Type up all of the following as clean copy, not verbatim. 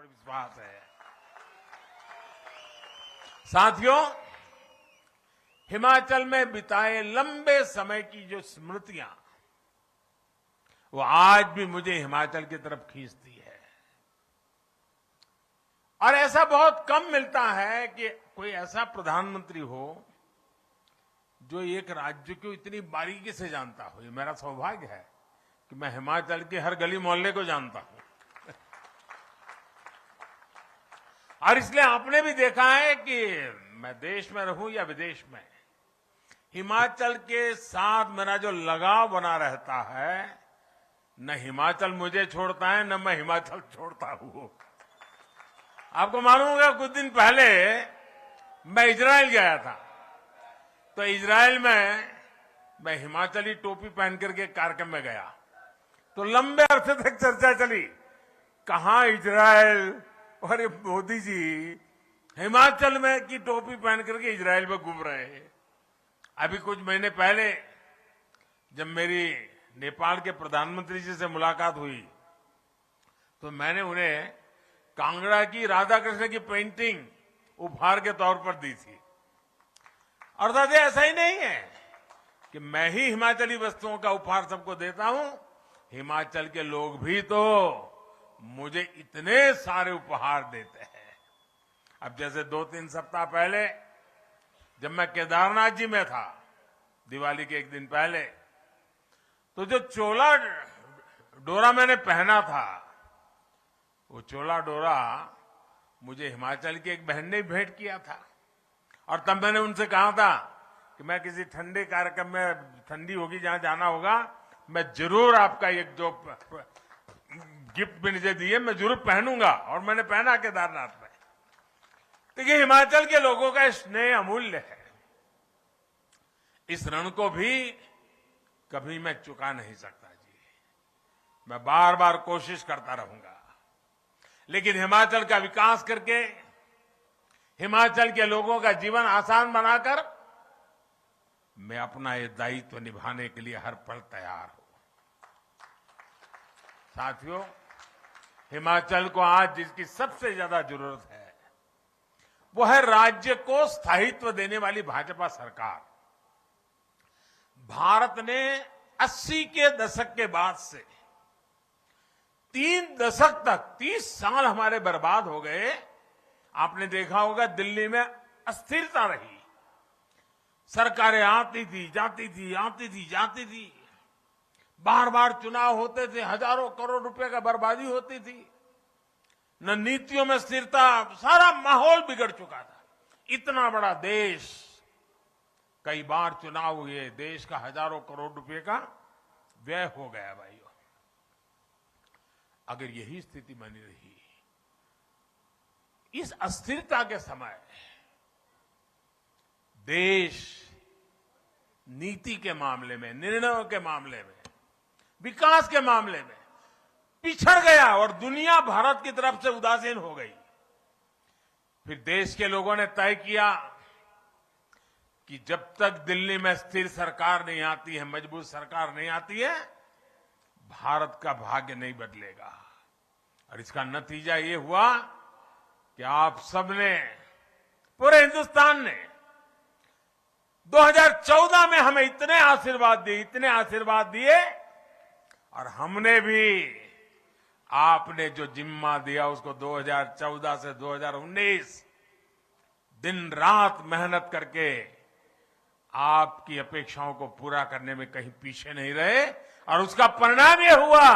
पर विश्वास है। साथियों, हिमाचल में बिताए लंबे समय की जो स्मृतियां, वो आज भी मुझे हिमाचल की तरफ खींचती है। और ऐसा बहुत कम मिलता है कि कोई ऐसा प्रधानमंत्री हो जो एक राज्य को इतनी बारीकी से जानता हो। ये मेरा सौभाग्य है कि मैं हिमाचल के हर गली मोहल्ले को जानता हूं। और इसलिए आपने भी देखा है कि मैं देश में रहूं या विदेश में, हिमाचल के साथ मेरा जो लगाव बना रहता है, न हिमाचल मुझे छोड़ता है न मैं हिमाचल छोड़ता हूं। आपको मालूम होगा, कुछ दिन पहले मैं इजराइल गया था, तो इजराइल में मैं हिमाचली टोपी पहन करके कार्यक्रम में गया, तो लंबे अरसे तक चर्चा चली, कहां इजराइल और ये मोदी जी हिमाचल में की टोपी पहन करके इजराइल में घूम रहे हैं। अभी कुछ महीने पहले जब मेरी नेपाल के प्रधानमंत्री जी से मुलाकात हुई, तो मैंने उन्हें कांगड़ा की राधा कृष्ण की पेंटिंग उपहार के तौर पर दी थी। और दादा, ऐसा ही नहीं है कि मैं ही हिमाचली वस्तुओं का उपहार सबको देता हूं, हिमाचल के लोग भी तो मुझे इतने सारे उपहार देते हैं। अब जैसे 2-3 सप्ताह पहले जब मैं केदारनाथ जी में था, दिवाली के एक दिन पहले, तो जो चोला डोरा मैंने पहना था, वो चोला डोरा मुझे हिमाचल की एक बहन ने भेंट किया था। और तब मैंने उनसे कहा था कि मैं किसी ठंडे कार्यक्रम में, ठंडी होगी जहां जाना होगा, मैं जरूर आपका एक जो गिफ्ट भी मुझे दिए मैं जरूर पहनूंगा। और मैंने पहना केदारनाथ में। देखिए, हिमाचल के लोगों का स्नेह अमूल्य है। इस ऋण को भी कभी मैं चुका नहीं सकता जी। मैं बार बार कोशिश करता रहूंगा, लेकिन हिमाचल का विकास करके, हिमाचल के लोगों का जीवन आसान बनाकर मैं अपना ये दायित्व निभाने के लिए हर पल तैयार हूं। साथियों, हिमाचल को आज जिसकी सबसे ज्यादा जरूरत है, वो है राज्य को स्थायित्व देने वाली भाजपा सरकार। भारत ने 80 के दशक के बाद से 3 दशक तक, 30 साल हमारे बर्बाद हो गए। आपने देखा होगा, दिल्ली में अस्थिरता रही, सरकारें आती थी जाती थी, आती थी जाती थी, बार बार चुनाव होते थे, हजारों करोड़ रुपए का बर्बादी होती थी, न नीतियों में स्थिरता, सारा माहौल बिगड़ चुका था। इतना बड़ा देश, कई बार चुनाव हुए, देश का हजारों करोड़ रुपए का व्यय हो गया भाइयों। अगर यही स्थिति बनी रही, इस अस्थिरता के समय देश नीति के मामले में, निर्णयों के मामले में, विकास के मामले में पिछड़ गया और दुनिया भारत की तरफ से उदासीन हो गई। फिर देश के लोगों ने तय किया कि जब तक दिल्ली में स्थिर सरकार नहीं आती है, मजबूत सरकार नहीं आती है, भारत का भाग्य नहीं बदलेगा। और इसका नतीजा ये हुआ कि आप सबने, पूरे हिंदुस्तान ने 2014 में हमें इतने आशीर्वाद दिए, और हमने भी आपने जो जिम्मा दिया उसको 2014 से 2019 दिन रात मेहनत करके आपकी अपेक्षाओं को पूरा करने में कहीं पीछे नहीं रहे। और उसका परिणाम यह हुआ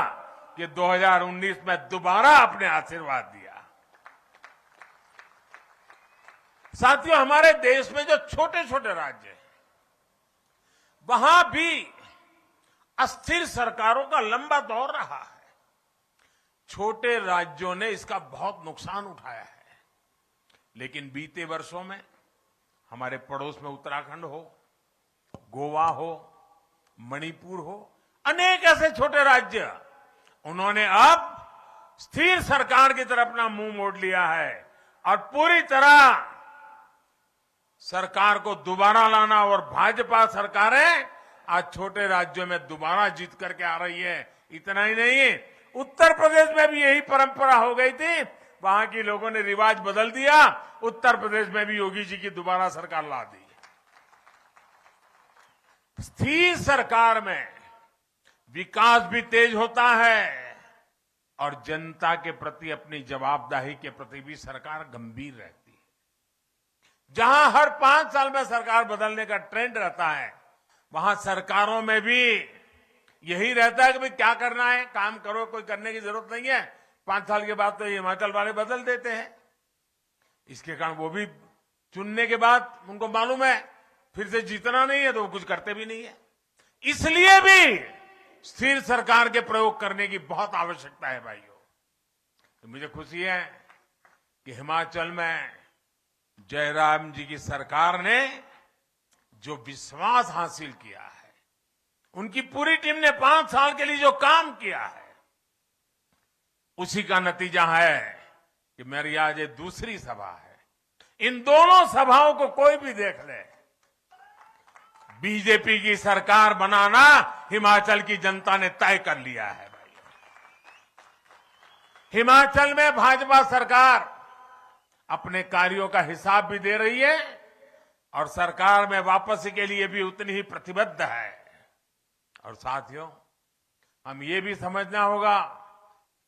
कि 2019 में दोबारा आपने आशीर्वाद दिया। साथियों, हमारे देश में जो छोटे छोटे राज्य हैं, वहां भी अस्थिर सरकारों का लंबा दौर रहा है। छोटे राज्यों ने इसका बहुत नुकसान उठाया है। लेकिन बीते वर्षों में हमारे पड़ोस में उत्तराखंड हो, गोवा हो, मणिपुर हो, अनेक ऐसे छोटे राज्य, उन्होंने अब स्थिर सरकार की तरफ अपना मुंह मोड़ लिया है और पूरी तरह सरकार को दोबारा लाना। और भाजपा सरकारें आज छोटे राज्यों में दोबारा जीत करके आ रही है। इतना ही नहीं, उत्तर प्रदेश में भी यही परंपरा हो गई थी। वहां के लोगों ने रिवाज बदल दिया, उत्तर प्रदेश में भी योगी जी की दोबारा सरकार ला दी। स्थिर सरकार में विकास भी तेज होता है और जनता के प्रति अपनी जवाबदेही के प्रति भी सरकार गंभीर रहती है। जहां हर 5 साल में सरकार बदलने का ट्रेंड रहता है, वहां सरकारों में भी यही रहता है कि भाई क्या करना है, काम करो, कोई करने की जरूरत नहीं है। 5 साल के बाद तो हिमाचल वाले बदल देते हैं। इसके कारण वो भी चुनने के बाद उनको मालूम है फिर से जीतना नहीं है, तो वो कुछ करते भी नहीं है। इसलिए भी स्थिर सरकार के प्रयोग करने की बहुत आवश्यकता है भाइयों। तो मुझे खुशी है कि हिमाचल में जयराम जी की सरकार ने जो विश्वास हासिल किया है, उनकी पूरी टीम ने 5 साल के लिए जो काम किया है, उसी का नतीजा है कि मेरी आज ये दूसरी सभा है। इन दोनों सभाओं को कोई भी देख ले, बीजेपी की सरकार बनाना हिमाचल की जनता ने तय कर लिया है भाई। हिमाचल में भाजपा सरकार अपने कार्यों का हिसाब भी दे रही है और सरकार में वापसी के लिए भी उतनी ही प्रतिबद्ध है। और साथियों, हम ये भी समझना होगा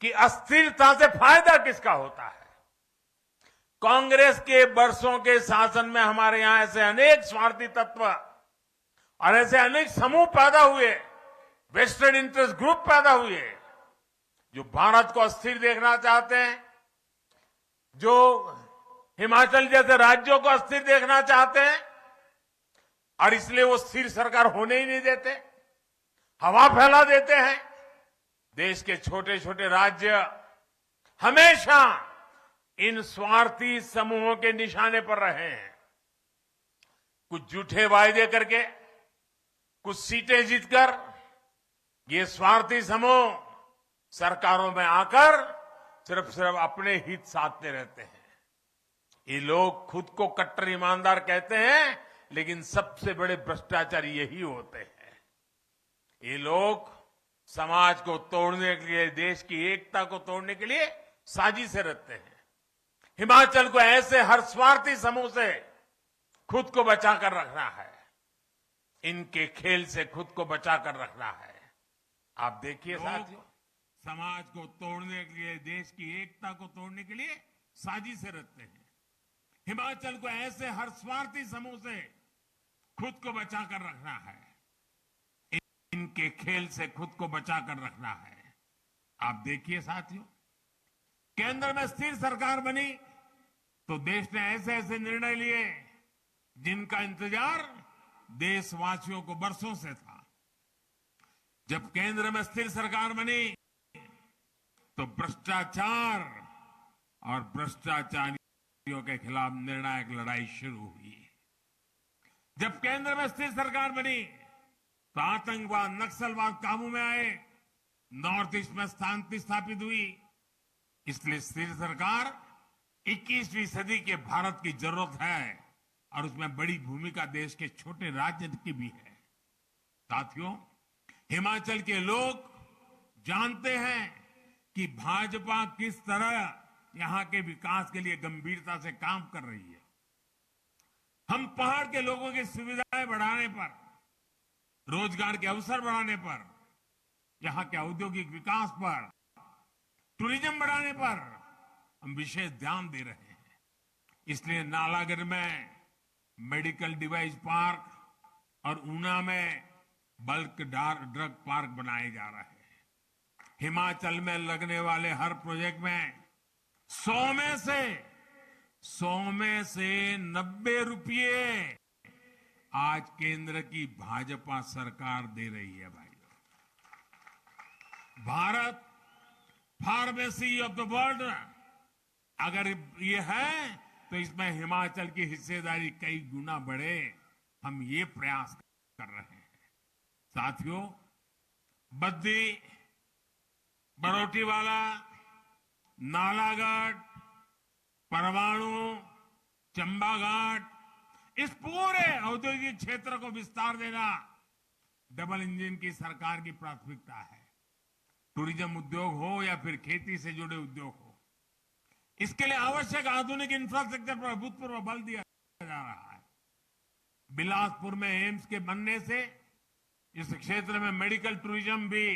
कि अस्थिरता से फायदा किसका होता है। कांग्रेस के वर्षों के शासन में हमारे यहां ऐसे अनेक स्वार्थी तत्व और ऐसे अनेक समूह पैदा हुए, वेस्टेड इंटरेस्ट ग्रुप पैदा हुए, जो भारत को अस्थिर देखना चाहते हैं, जो हिमाचल जैसे राज्यों को अस्थिर देखना चाहते हैं, और इसलिए वो स्थिर सरकार होने ही नहीं देते, हवा फैला देते हैं। देश के छोटे छोटे राज्य हमेशा इन स्वार्थी समूहों के निशाने पर रहे हैं। कुछ झूठे वायदे करके, कुछ सीटें जीतकर ये स्वार्थी समूह सरकारों में आकर सिर्फ अपने हित साधते रहते हैं। ये लोग खुद को कट्टर ईमानदार कहते हैं, लेकिन सबसे बड़े भ्रष्टाचारी यही होते हैं। ये लोग समाज को तोड़ने के लिए, देश की एकता को तोड़ने के लिए साजिशें रचते हैं। हिमाचल को ऐसे हर स्वार्थी समूह से खुद को बचाकर रखना है, इनके खेल से खुद को बचाकर रखना है। आप देखिए साथियों, समाज को तोड़ने के लिए, देश की एकता को तोड़ने के लिए साजिशें रचते हैं। हिमाचल को ऐसे हर स्वार्थी समूह से खुद को बचाकर रखना है, इनके खेल से खुद को बचाकर रखना है। आप देखिए साथियों, केंद्र में स्थिर सरकार बनी तो देश ने ऐसे ऐसे निर्णय लिए जिनका इंतजार देशवासियों को बरसों से था। जब केंद्र में स्थिर सरकार बनी तो भ्रष्टाचार और भ्रष्टाचारियों के खिलाफ निर्णायक लड़ाई शुरू हुई। जब केंद्र में स्थिर सरकार बनी तो आतंकवाद, नक्सलवाद काबू में आए, नॉर्थ ईस्ट में शांति स्थापित हुई। इसलिए स्थिर सरकार 21वीं सदी के भारत की जरूरत है और उसमें बड़ी भूमिका देश के छोटे राज्य की भी है। साथियों, हिमाचल के लोग जानते हैं कि भाजपा किस तरह यहां के विकास के लिए गंभीरता से काम कर रही है। हम पहाड़ के लोगों की सुविधाएं बढ़ाने पर, रोजगार के अवसर बढ़ाने पर, यहां के औद्योगिक विकास पर, टूरिज्म बढ़ाने पर हम विशेष ध्यान दे रहे हैं। इसलिए नालागढ़ में मेडिकल डिवाइस पार्क और ऊना में बल्क ड्रग पार्क बनाए जा रहे हैं। हिमाचल में लगने वाले हर प्रोजेक्ट में 100 में से 90 रुपये आज केंद्र की भाजपा सरकार दे रही है भाई। Bharat pharmacy of the world अगर ये है तो इसमें हिमाचल की हिस्सेदारी कई गुना बढ़े, हम ये प्रयास कर रहे हैं। साथियों, बद्दी, बरोटीवाला, नालागढ़, परवाणु, चंबाघाट, इस पूरे औद्योगिक क्षेत्र को विस्तार देना डबल इंजन की सरकार की प्राथमिकता है। टूरिज्म उद्योग हो या फिर खेती से जुड़े उद्योग हो, इसके लिए आवश्यक आधुनिक इंफ्रास्ट्रक्चर पर अभूतपूर्व बल दिया जा रहा है। बिलासपुर में एम्स के बनने से इस क्षेत्र में मेडिकल टूरिज्म भी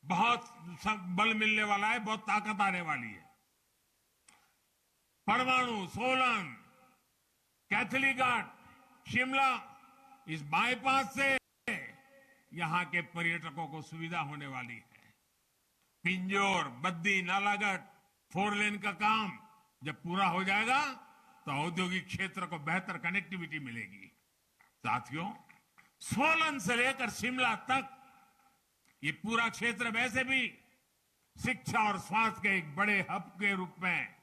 बहुत बल मिलने वाला है, बहुत ताकत आने वाली है। परमाणु, सोलन, कैथलीघाट, शिमला, इस बाईपास से यहां के पर्यटकों को सुविधा होने वाली है। पिंजौर, बद्दी, नालागढ़ 4 लेन का काम जब पूरा हो जाएगा तो औद्योगिक क्षेत्र को बेहतर कनेक्टिविटी मिलेगी। साथियों, सोलन से लेकर शिमला तक ये पूरा क्षेत्र वैसे भी शिक्षा और स्वास्थ्य के एक बड़े हब के रूप में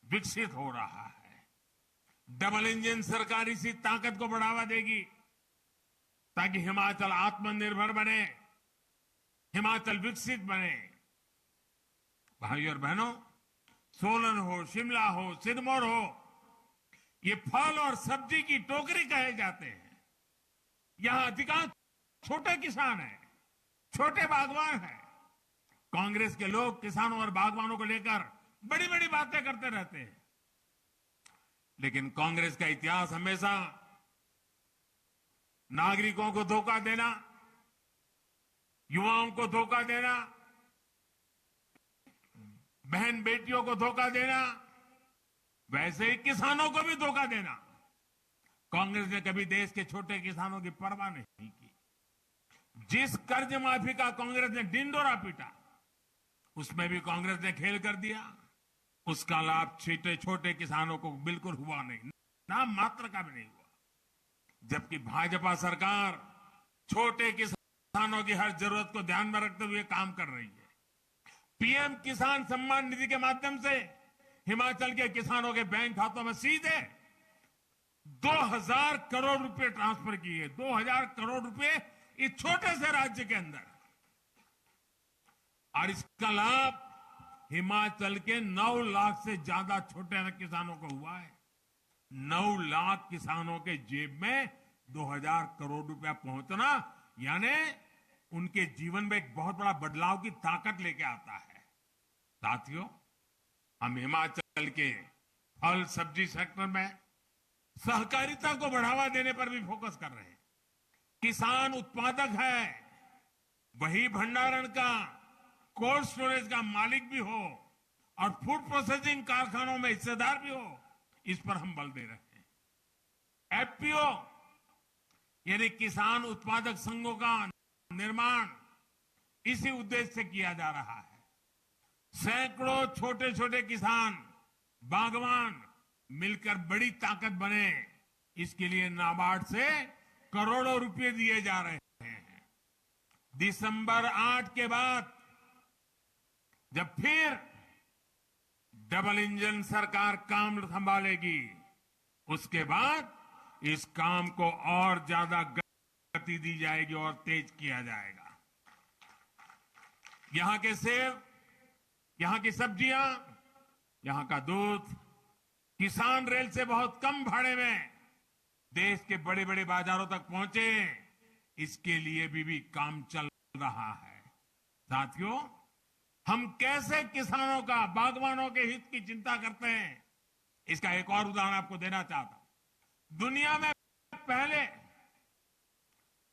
विकसित हो रहा है। डबल इंजन सरकार इसी ताकत को बढ़ावा देगी ताकि हिमाचल आत्मनिर्भर बने, हिमाचल विकसित बने। भाइयों और बहनों, सोलन हो, शिमला हो, सिरमौर हो, ये फल और सब्जी की टोकरी कहे जाते हैं। यहां अधिकांश छोटे किसान हैं, छोटे बागवान हैं। कांग्रेस के लोग किसानों और बागवानों को लेकर बड़ी बड़ी बातें करते रहते हैं, लेकिन कांग्रेस का इतिहास हमेशा नागरिकों को धोखा देना, युवाओं को धोखा देना, बहन बेटियों को धोखा देना, वैसे ही किसानों को भी धोखा देना। कांग्रेस ने कभी देश के छोटे किसानों की परवाह नहीं की। जिस कर्ज माफी का कांग्रेस ने ढिंढोरा पीटा, उसमें भी कांग्रेस ने खेल कर दिया। उसका लाभ छोटे छोटे किसानों को बिल्कुल हुआ नहीं, नाम मात्र का भी नहीं हुआ। जबकि भाजपा सरकार छोटे किसानों की हर जरूरत को ध्यान में रखते हुए काम कर रही है। पीएम किसान सम्मान निधि के माध्यम से हिमाचल के किसानों के बैंक खातों में सीधे 2000 करोड़ रुपए ट्रांसफर किए। 2000 करोड़ रुपए इस छोटे से राज्य के अंदर, और इसका लाभ हिमाचल के 9 लाख से ज्यादा छोटे किसानों को हुआ है। 9 लाख किसानों के जेब में 2000 करोड़ रुपया पहुंचना यानी उनके जीवन में एक बहुत बड़ा बदलाव की ताकत लेके आता है। साथियों, हम हिमाचल के फल सब्जी सेक्टर में सहकारिता को बढ़ावा देने पर भी फोकस कर रहे हैं। किसान उत्पादक है, वही भंडारण का, कोल्ड स्टोरेज का मालिक भी हो और फूड प्रोसेसिंग कारखानों में हिस्सेदार भी हो, इस पर हम बल दे रहे हैं। एफपीओ यानी किसान उत्पादक संघों का निर्माण इसी उद्देश्य से किया जा रहा है। सैकड़ों छोटे छोटे किसान, बागवान मिलकर बड़ी ताकत बने, इसके लिए नाबार्ड से करोड़ों रुपए दिए जा रहे हैं। दिसंबर 8 के बाद जब फिर डबल इंजन सरकार काम संभालेगी, उसके बाद इस काम को और ज्यादा गति दी जाएगी और तेज किया जाएगा। यहां के सेब, यहां की सब्जियां, यहां का दूध किसान रेल से बहुत कम भाड़े में देश के बड़े बड़े बाजारों तक पहुंचे, इसके लिए भी काम चल रहा है। साथियों, हम कैसे किसानों का, बागवानों के हित की चिंता करते हैं, इसका एक और उदाहरण आपको देना चाहता हूं। दुनिया में पहले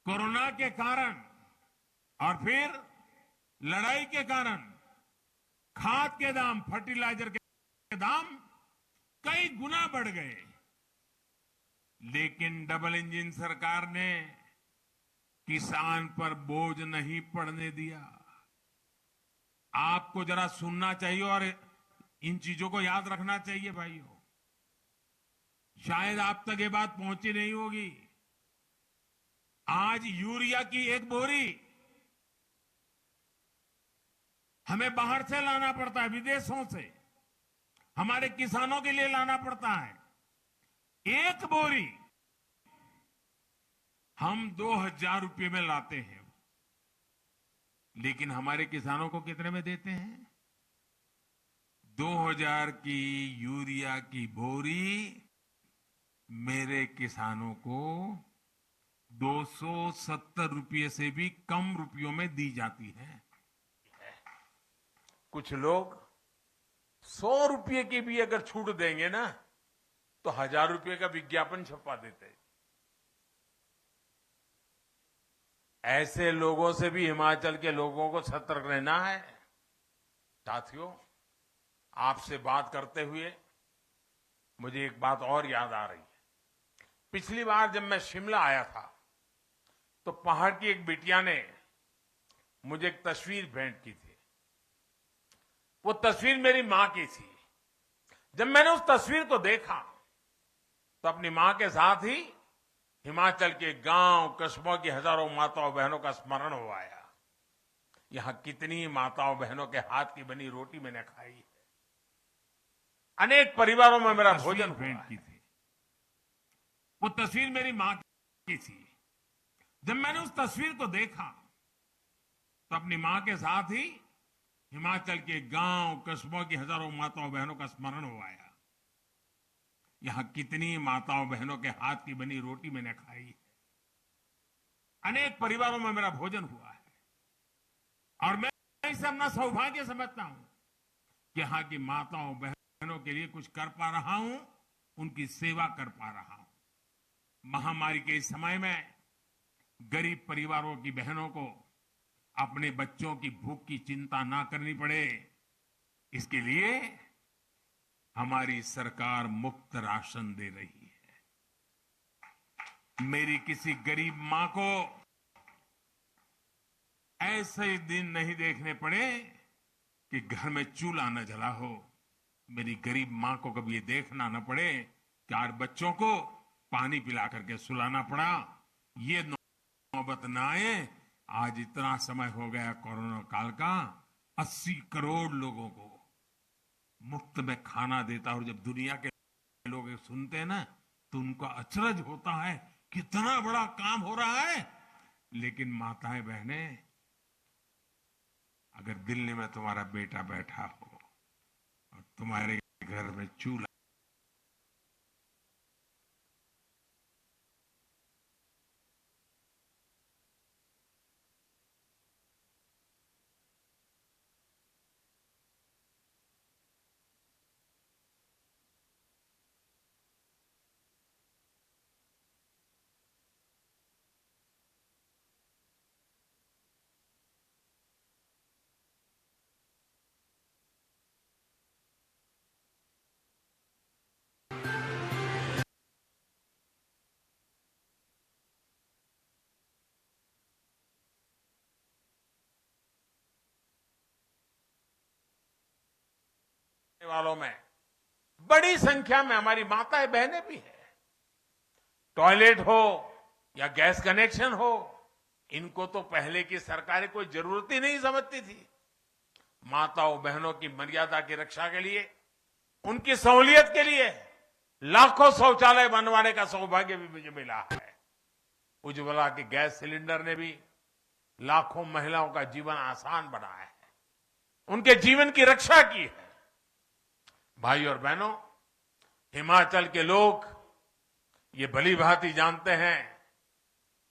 कोरोना के कारण और फिर लड़ाई के कारण खाद के दाम, फर्टिलाइजर के दाम कई गुना बढ़ गए, लेकिन डबल इंजन सरकार ने किसान पर बोझ नहीं पड़ने दिया। आपको जरा सुनना चाहिए और इन चीजों को याद रखना चाहिए भाइयों। शायद आप तक ये बात पहुंची नहीं होगी। आज यूरिया की एक बोरी हमें बाहर से लाना पड़ता है, विदेशों से हमारे किसानों के लिए लाना पड़ता है। एक बोरी हम 2000 रुपये में लाते हैं, लेकिन हमारे किसानों को कितने में देते हैं? 2000 की यूरिया की बोरी मेरे किसानों को 270 रुपये से भी कम रुपयों में दी जाती है। कुछ लोग 100 रुपये की भी अगर छूट देंगे ना तो 1000 रुपये का विज्ञापन छपवा देते। ऐसे लोगों से भी हिमाचल के लोगों को सतर्क रहना है। साथियों, आपसे बात करते हुए मुझे एक बात और याद आ रही है। पिछली बार जब मैं शिमला आया था तो पहाड़ की एक बिटिया ने मुझे एक तस्वीर भेंट की थी। वो तस्वीर मेरी मां की थी। जब मैंने उस तस्वीर को देखा तो अपनी मां के साथ ही हिमाचल के गांव कस्बों की हजारों माताओं बहनों का स्मरण हो आया। यहां कितनी माताओं बहनों के हाथ की बनी रोटी मैंने खाई है। अनेक परिवारों में मेरा भोजन भेंट की थी। वो तस्वीर मेरी मां की थी। जब मैंने उस तस्वीर को देखा तो अपनी मां के साथ ही हिमाचल के गांव कस्बों की हजारों माताओं बहनों का स्मरण हो आया। यहां कितनी माताओं बहनों के हाथ की बनी रोटी मैंने खाई है। अनेक परिवारों में मेरा भोजन हुआ है और मैं इसे अपना सौभाग्य समझता हूं कि यहां की माताओं बहनों के लिए कुछ कर पा रहा हूं, उनकी सेवा कर पा रहा हूं। महामारी के इस समय में गरीब परिवारों की बहनों को अपने बच्चों की भूख की चिंता ना करनी पड़े, इसके लिए हमारी सरकार मुफ्त राशन दे रही है। मेरी किसी गरीब मां को ऐसे दिन नहीं देखने पड़े कि घर में चूल्हा न जला हो। मेरी गरीब मां को कभी ये देखना न पड़े कि आज बच्चों को पानी पिला करके सुलाना पड़ा। ये नौबत न आए। आज इतना समय हो गया कोरोना काल का, 80 करोड़ लोगों को मुफ्त में खाना देता। और जब दुनिया के लोग सुनते हैं ना तो उनका अचरज होता है, कितना बड़ा काम हो रहा है। लेकिन माताएं बहनें, अगर दिल्ली में तुम्हारा बेटा बैठा हो और तुम्हारे घर में चूल्हा वालों में बड़ी संख्या में हमारी माताएं बहनें भी हैं। टॉयलेट हो या गैस कनेक्शन हो, इनको तो पहले की सरकारें कोई जरूरत ही नहीं समझती थी। माताओं बहनों की मर्यादा की रक्षा के लिए, उनकी सहूलियत के लिए लाखों शौचालय बनवाने का सौभाग्य भी मुझे मिला है। उज्ज्वला के गैस सिलेंडर ने भी लाखों महिलाओं का जीवन आसान बनाया है, उनके जीवन की रक्षा की है। भाई और बहनों, हिमाचल के लोग ये भली भांति जानते हैं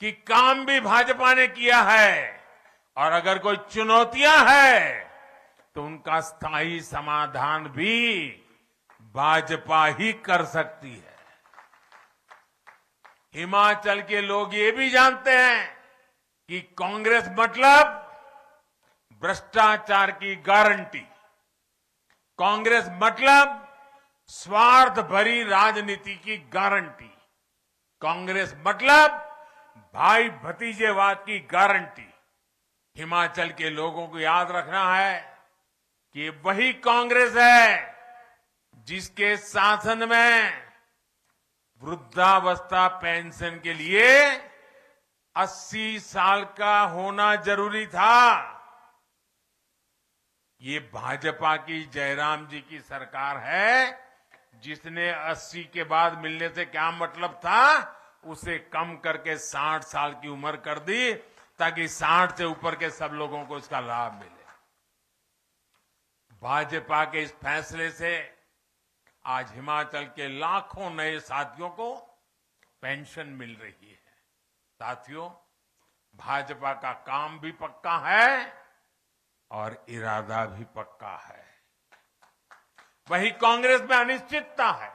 कि काम भी भाजपा ने किया है और अगर कोई चुनौतियां हैं तो उनका स्थायी समाधान भी भाजपा ही कर सकती है। हिमाचल के लोग ये भी जानते हैं कि कांग्रेस मतलब भ्रष्टाचार की गारंटी, कांग्रेस मतलब स्वार्थ भरी राजनीति की गारंटी, कांग्रेस मतलब भाई भतीजेवाद की गारंटी। हिमाचल के लोगों को याद रखना है कि वही कांग्रेस है जिसके शासन में वृद्धावस्था पेंशन के लिए 80 साल का होना जरूरी था। ये भाजपा की जयराम जी की सरकार है जिसने 80 के बाद मिलने से क्या मतलब था, उसे कम करके 60 साल की उम्र कर दी ताकि 60 से ऊपर के सब लोगों को इसका लाभ मिले। भाजपा के इस फैसले से आज हिमाचल के लाखों नए साथियों को पेंशन मिल रही है। साथियों, भाजपा का काम भी पक्का है और इरादा भी पक्का है। वही कांग्रेस में अनिश्चितता है,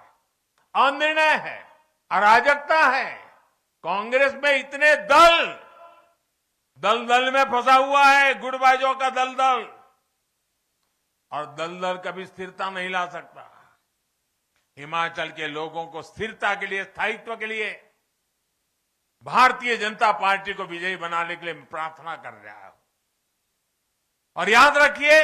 अनिर्णय है, अराजकता है। कांग्रेस में इतने दल में फंसा हुआ है, गुटबाजों का दल, और दल कभी स्थिरता नहीं ला सकता। हिमाचल के लोगों को स्थिरता के लिए, स्थायित्व के लिए भारतीय जनता पार्टी को विजयी बनाने के लिए मैं प्रार्थना कर रहा हूं। और याद रखिए,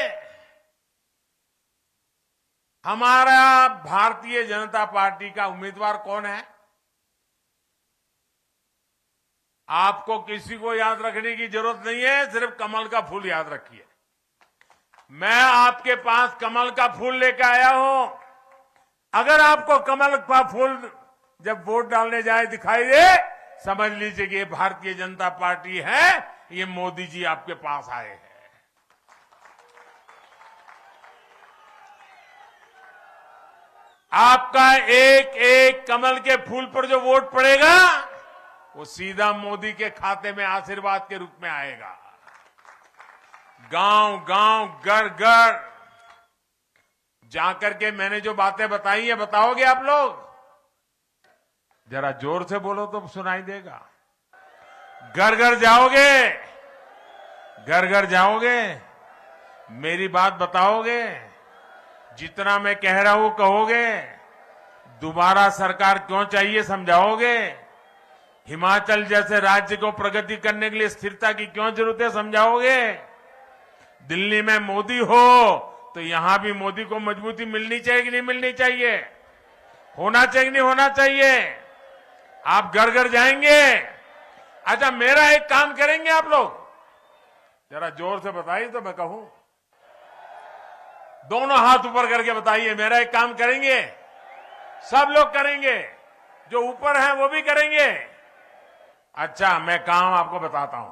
हमारा भारतीय जनता पार्टी का उम्मीदवार कौन है? आपको किसी को याद रखने की जरूरत नहीं है, सिर्फ कमल का फूल याद रखिए। मैं आपके पास कमल का फूल लेकर आया हूं। अगर आपको कमल का फूल जब वोट डालने जाए दिखाई दे, समझ लीजिए कि ये भारतीय जनता पार्टी है, ये मोदी जी आपके पास आए हैं। आपका एक एक कमल के फूल पर जो वोट पड़ेगा, वो सीधा मोदी के खाते में आशीर्वाद के रूप में आएगा। गांव गांव, घर घर जाकर के मैंने जो बातें बताई है, बताओगे आप लोग? जरा जोर से बोलो तो सुनाई देगा। घर घर जाओगे? घर घर जाओगे? मेरी बात बताओगे? जितना मैं कह रहा हूं कहोगे? दोबारा सरकार क्यों चाहिए समझाओगे? हिमाचल जैसे राज्य को प्रगति करने के लिए स्थिरता की क्यों जरूरत है समझाओगे? दिल्ली में मोदी हो तो यहां भी मोदी को मजबूती मिलनी चाहिए कि नहीं मिलनी चाहिए? होना चाहिए कि नहीं होना चाहिए? आप घर घर जाएंगे? अच्छा, मेरा एक काम करेंगे आप लोग? जरा जोर से बताइए तो मैं कहूं। दोनों हाथ ऊपर करके बताइए, मेरा एक काम करेंगे? सब लोग करेंगे, जो ऊपर हैं वो भी करेंगे। अच्छा, मैं काम आपको बताता हूं।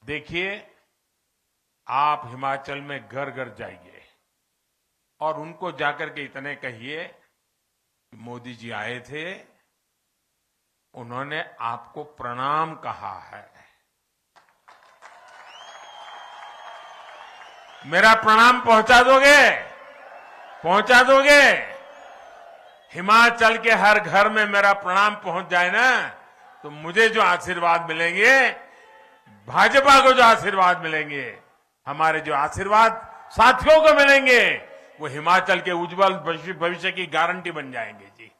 देखिए, आप हिमाचल में घर घर जाइए और उनको जाकर के इतने कहिए, मोदी जी आए थे, उन्होंने आपको प्रणाम कहा है। मेरा प्रणाम पहुंचा दोगे? पहुंचा दोगे? हिमाचल के हर घर में मेरा प्रणाम पहुंच जाए ना, तो मुझे जो आशीर्वाद मिलेंगे, भाजपा को जो आशीर्वाद मिलेंगे, हमारे जो आशीर्वाद साथियों को मिलेंगे, वो हिमाचल के उज्जवल भविष्य की गारंटी बन जाएंगे जी।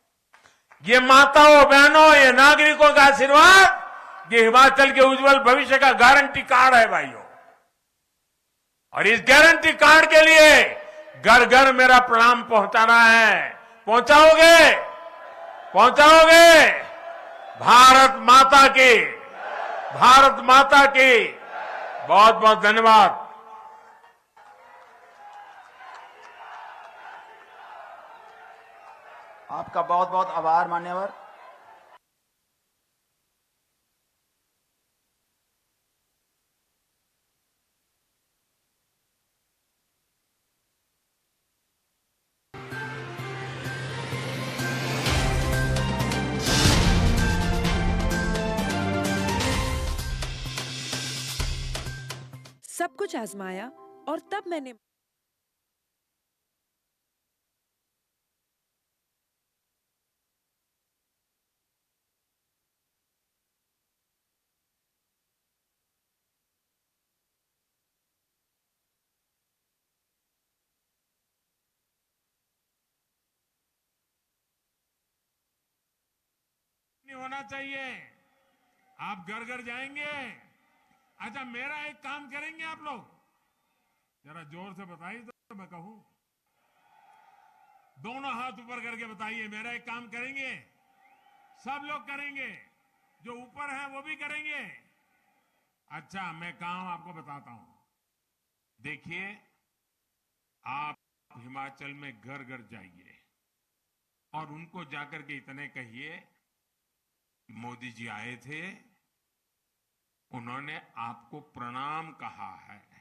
ये माताओं बहनों, ये नागरिकों का आशीर्वाद, ये हिमाचल के उज्जवल भविष्य का गारंटी कार्ड है भाइयों। और इस गारंटी कार्ड के लिए घर घर मेरा प्रणाम पहुंचाना है। पहुंचाओगे? पहुंचाओगे? भारत माता की, भारत माता की बहुत बहुत धन्यवाद। आपका बहुत बहुत आभार मान्यवर। सब कुछ आजमाया और तब मैंने नहीं होना चाहिए। आप घर घर जाएंगे? अच्छा, मेरा एक काम करेंगे आप लोग? जरा जोर से बताइए तो मैं कहूं। दोनों हाथ ऊपर करके बताइए, मेरा एक काम करेंगे? सब लोग करेंगे, जो ऊपर हैं वो भी करेंगे। अच्छा, मैं काम आपको बताता हूं। देखिए, आप हिमाचल में घर घर जाइए और उनको जाकर के इतने कहिए, मोदी जी आए थे, उन्होंने आपको प्रणाम कहा है।